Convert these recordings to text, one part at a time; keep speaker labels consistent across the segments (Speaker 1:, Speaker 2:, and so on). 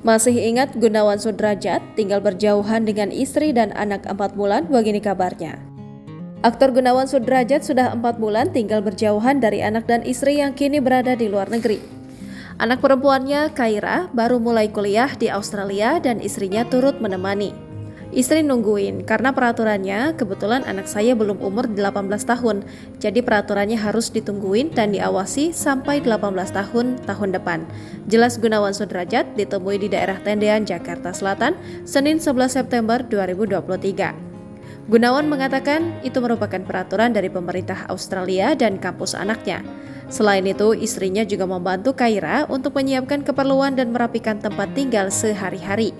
Speaker 1: Masih ingat Gunawan Sudrajat tinggal berjauhan dengan istri dan anak 4 bulan? Begini kabarnya. Aktor Gunawan Sudrajat sudah 4 bulan tinggal berjauhan dari anak dan istri yang kini berada di luar negeri. Anak perempuannya, Kaira, baru mulai kuliah di Australia dan istrinya turut menemani. Istri nungguin karena peraturannya kebetulan anak saya belum umur 18 tahun, jadi peraturannya harus ditungguin dan diawasi sampai 18 tahun depan. Jelas Gunawan Sudrajat ditemui di daerah Tendean, Jakarta Selatan, Senin 11 September 2023. Gunawan mengatakan itu merupakan peraturan dari pemerintah Australia dan kampus anaknya. Selain itu, istrinya juga membantu Kaira untuk menyiapkan keperluan dan merapikan tempat tinggal sehari-hari.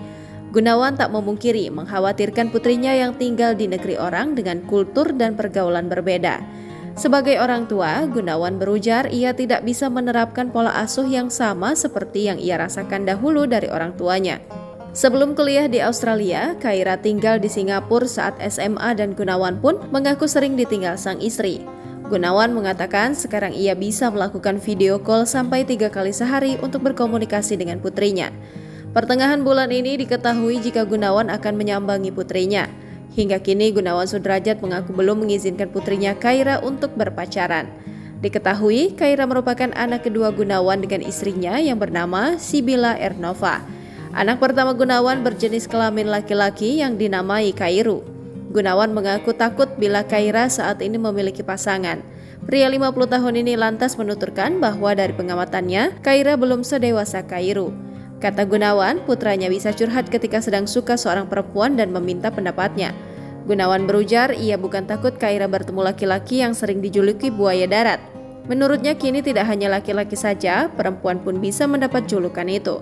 Speaker 1: Gunawan tak memungkiri mengkhawatirkan putrinya yang tinggal di negeri orang dengan kultur dan pergaulan berbeda. Sebagai orang tua, Gunawan berujar ia tidak bisa menerapkan pola asuh yang sama seperti yang ia rasakan dahulu dari orang tuanya. Sebelum kuliah di Australia, Kaira tinggal di Singapura saat SMA dan Gunawan pun mengaku sering ditinggal sang istri. Gunawan mengatakan sekarang ia bisa melakukan video call sampai 3 kali sehari untuk berkomunikasi dengan putrinya. Pertengahan bulan ini diketahui jika Gunawan akan menyambangi putrinya. Hingga kini Gunawan Sudrajat mengaku belum mengizinkan putrinya Kaira untuk berpacaran. Diketahui Kaira merupakan anak kedua Gunawan dengan istrinya yang bernama Sibila Ernova. Anak pertama Gunawan berjenis kelamin laki-laki yang dinamai Kairu. Gunawan mengaku takut bila Kaira saat ini memiliki pasangan. Pria 50 tahun ini lantas menuturkan bahwa dari pengamatannya, Kaira belum sedewasa Kairu. Kata Gunawan, putranya bisa curhat ketika sedang suka seorang perempuan dan meminta pendapatnya. Gunawan berujar ia bukan takut Kaira bertemu laki-laki yang sering dijuluki buaya darat. Menurutnya kini tidak hanya laki-laki saja, perempuan pun bisa mendapat julukan itu.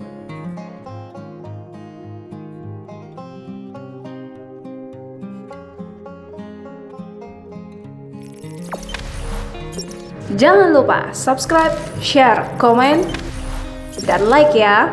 Speaker 2: Jangan lupa subscribe, share, komen, dan like ya.